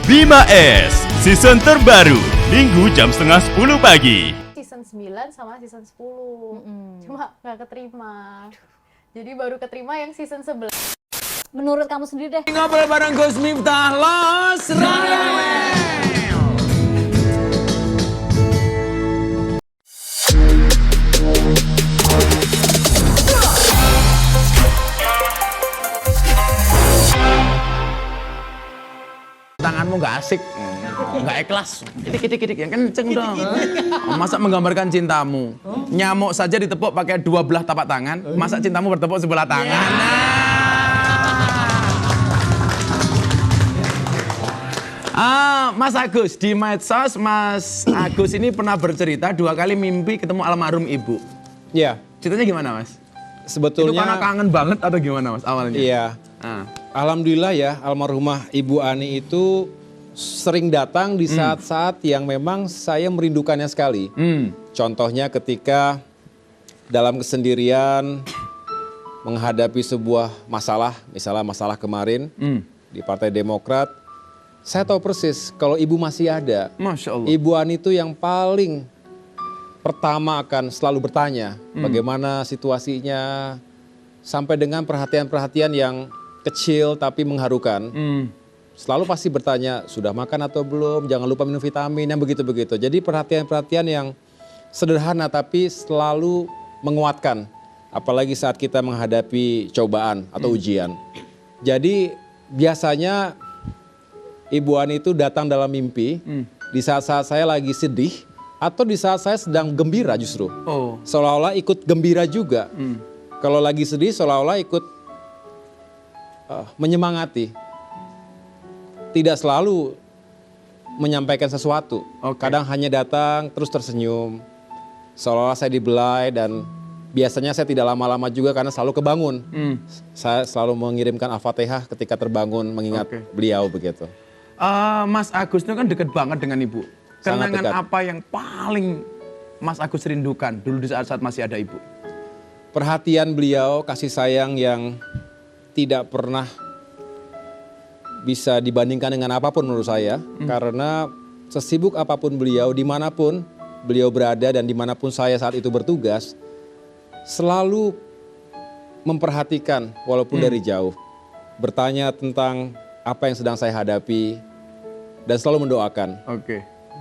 Bima S, season terbaru, Minggu jam setengah 10 pagi. Season 9 sama season 10, cuma nggak keterima. Jadi baru keterima yang season 11. Menurut kamu sendiri deh. Ngobrol bareng Gus Miftah Los tanganmu nggak asik, nggak ikhlas, kitik yang kenceng dong. Masa menggambarkan cintamu, nyamuk saja ditepuk pakai 2 belah tapak tangan, masa cintamu bertepuk sebelah tangan. Mas Agus, di medsos Mas Agus ini pernah bercerita 2 kali mimpi ketemu almarhum ibu. Iya. Ceritanya gimana, Mas? Sebetulnya itu karena kangen banget atau gimana, Mas, awalnya? Iya. Alhamdulillah ya, almarhumah Ibu Ani itu sering datang di saat-saat yang memang saya merindukannya sekali. Contohnya ketika dalam kesendirian menghadapi sebuah masalah, misalnya masalah kemarin di Partai Demokrat, saya tahu persis kalau Ibu masih ada. Masya Allah. Ibu Ani itu yang paling pertama akan selalu bertanya bagaimana situasinya, sampai dengan perhatian-perhatian yang kecil tapi mengharukan. Selalu pasti bertanya, sudah makan atau belum, jangan lupa minum vitamin, yang begitu-begitu. Jadi perhatian-perhatian yang sederhana tapi selalu menguatkan. Apalagi saat kita menghadapi cobaan atau ujian. Jadi biasanya Ibu Ani itu datang dalam mimpi di saat-saat saya lagi sedih atau di saat saya sedang gembira justru. Seolah-olah ikut gembira juga. Kalau lagi sedih seolah-olah ikut menyemangati. Tidak selalu menyampaikan sesuatu. Kadang hanya datang terus tersenyum. Seolah-olah saya dibelai dan biasanya saya tidak lama-lama juga karena selalu kebangun. Saya selalu mengirimkan Al-Fatihah ketika terbangun mengingat beliau begitu. Mas Agus itu kan dekat banget dengan Ibu. Sangat Kenangan dekat. apa yang paling Mas Agus rindukan dulu di saat-saat masih ada Ibu? Perhatian beliau, kasih sayang yang tidak pernah bisa dibandingkan dengan apapun menurut saya. Karena sesibuk apapun beliau, dimanapun beliau berada dan dimanapun saya saat itu bertugas, selalu memperhatikan walaupun dari jauh. Bertanya tentang apa yang sedang saya hadapi dan selalu mendoakan.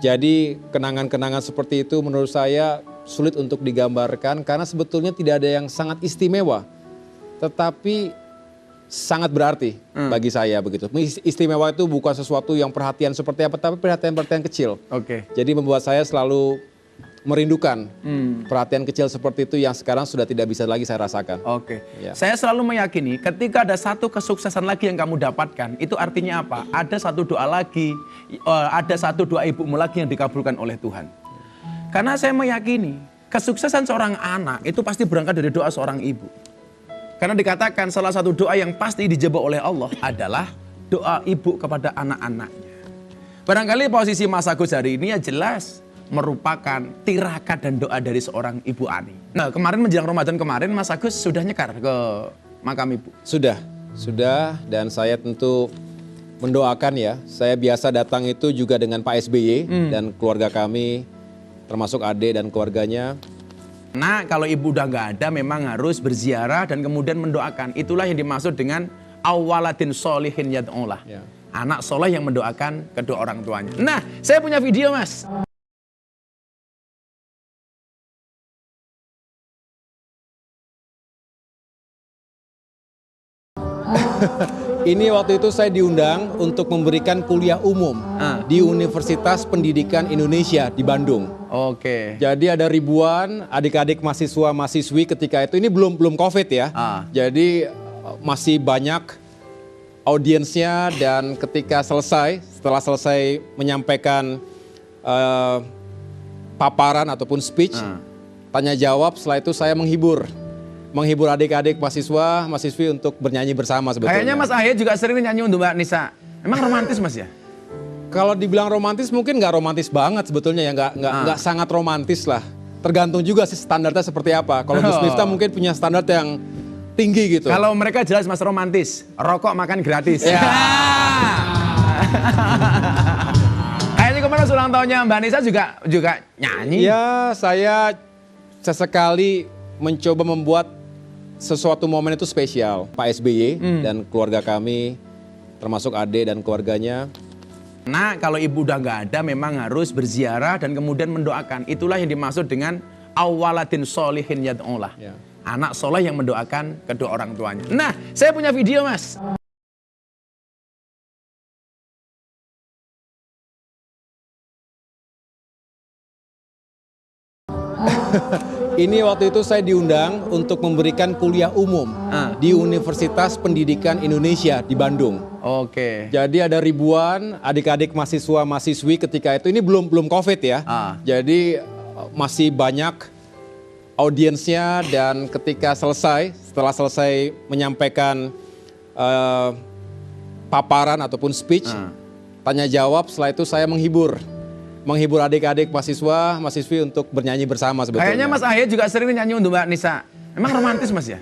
Jadi kenangan-kenangan seperti itu menurut saya sulit untuk digambarkan karena sebetulnya tidak ada yang sangat istimewa. Tetapi sangat berarti bagi saya begitu. Istimewa itu bukan sesuatu yang perhatian seperti apa, tapi perhatian-perhatian kecil. Jadi membuat saya selalu merindukan perhatian kecil seperti itu yang sekarang sudah tidak bisa lagi saya rasakan. Ya. Saya selalu meyakini ketika ada satu kesuksesan lagi yang kamu dapatkan, itu artinya apa? Ada satu doa lagi, ada satu doa ibumu lagi yang dikabulkan oleh Tuhan. Karena saya meyakini kesuksesan seorang anak itu pasti berangkat dari doa seorang ibu. Karena dikatakan salah satu doa yang pasti dijawab oleh Allah adalah doa ibu kepada anak-anaknya. Barangkali posisi Mas Agus hari ini ya jelas merupakan tirakat dan doa dari seorang Ibu Ani. Nah, kemarin menjelang Ramadan kemarin Mas Agus sudah nyekar ke makam Ibu? Sudah dan saya tentu mendoakan ya. Saya biasa datang itu juga dengan Pak SBY dan keluarga kami, termasuk adik dan keluarganya. Nah, kalau ibu udah nggak ada memang harus berziarah dan kemudian mendoakan. Itulah yang dimaksud dengan awaladin solihin yad'ulah. Anak soleh yang mendoakan kedua orang tuanya. Nah, saya punya video, Mas. Ini waktu itu saya diundang untuk memberikan kuliah umum di Universitas Pendidikan Indonesia di Bandung. Jadi ada ribuan adik-adik mahasiswa-mahasiswi ketika itu, ini belum COVID ya. Jadi masih banyak audiensnya dan ketika setelah selesai menyampaikan paparan ataupun speech, tanya jawab, setelah itu saya menghibur adik-adik mahasiswi untuk bernyanyi bersama sebetulnya. Kayaknya Mas Ahy juga sering nyanyi untuk Mbak Nisa. Emang romantis Mas ya? Kalau dibilang romantis mungkin nggak romantis banget sebetulnya ya, nggak sangat romantis lah. Tergantung juga sih standarnya seperti apa. Kalau Gus Miftah mungkin punya standar yang tinggi gitu. Kalau mereka jelas Mas romantis, rokok makan gratis. Ya. Kayaknya kemarin ulang tahunnya Mbak Nisa juga nyanyi. Ya, saya sesekali mencoba membuat sesuatu momen itu spesial. Pak SBY dan keluarga kami, termasuk adik dan keluarganya. Nah, kalau ibu udah nggak ada, memang harus berziarah dan kemudian mendoakan. Itulah yang dimaksud dengan awaladin solihin yad'ulah. Ya. Anak soleh yang mendoakan kedua orang tuanya. Nah, saya punya video, Mas. Ini waktu itu saya diundang untuk memberikan kuliah umum di Universitas Pendidikan Indonesia di Bandung. Oke. Jadi ada ribuan adik-adik mahasiswa-mahasiswi ketika itu, ini belum COVID ya. Jadi masih banyak audiensnya, dan ketika setelah selesai menyampaikan paparan ataupun speech, tanya jawab, setelah itu saya menghibur adik-adik mahasiswi untuk bernyanyi bersama sebetulnya. Kayaknya Mas Ahy juga sering nyanyi untuk Mbak Nisa. Emang romantis, Mas ya?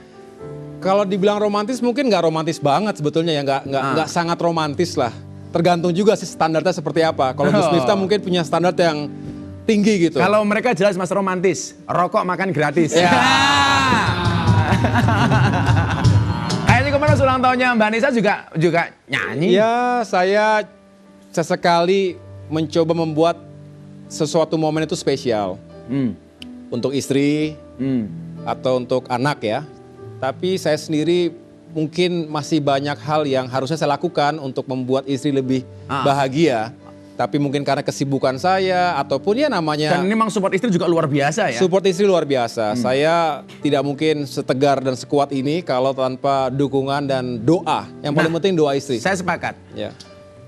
Kalau dibilang romantis mungkin nggak romantis banget sebetulnya ya, nggak sangat romantis lah. Tergantung juga sih standarnya seperti apa. Kalau Gus Miftah mungkin punya standar yang tinggi gitu. Kalau mereka jelas Mas romantis, rokok makan gratis. Ya. Kayaknya kemarin ulang tahunnya Mbak Nisa juga nyanyi. Ya, saya sesekali mencoba membuat sesuatu momen itu spesial untuk istri atau untuk anak ya. Tapi saya sendiri mungkin masih banyak hal yang harusnya saya lakukan untuk membuat istri lebih bahagia. Tapi mungkin karena kesibukan saya ataupun ya namanya. Dan ini memang support istri juga luar biasa ya. Support istri luar biasa. Saya tidak mungkin setegar dan sekuat ini kalau tanpa dukungan dan doa. Yang paling penting doa istri. Saya sepakat. Ya.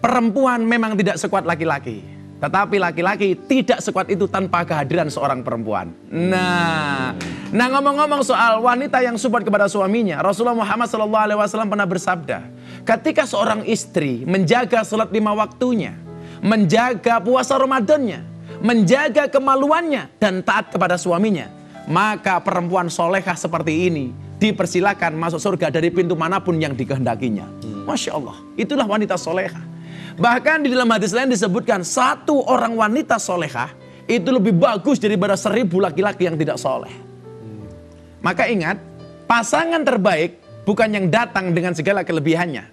Perempuan memang tidak sekuat laki-laki. Tetapi laki-laki tidak sekuat itu tanpa kehadiran seorang perempuan. Nah ngomong-ngomong soal wanita yang support kepada suaminya, Rasulullah Muhammad SAW pernah bersabda, ketika seorang istri menjaga salat 5 waktunya, menjaga puasa Ramadannya, menjaga kemaluannya dan taat kepada suaminya, maka perempuan solehah seperti ini dipersilakan masuk surga dari pintu manapun yang dikehendakinya. Masya Allah, itulah wanita solehah. Bahkan di dalam hadis lain disebutkan satu orang wanita solehah itu lebih bagus daripada 1000 laki-laki yang tidak soleh. Maka ingat, pasangan terbaik bukan yang datang dengan segala kelebihannya.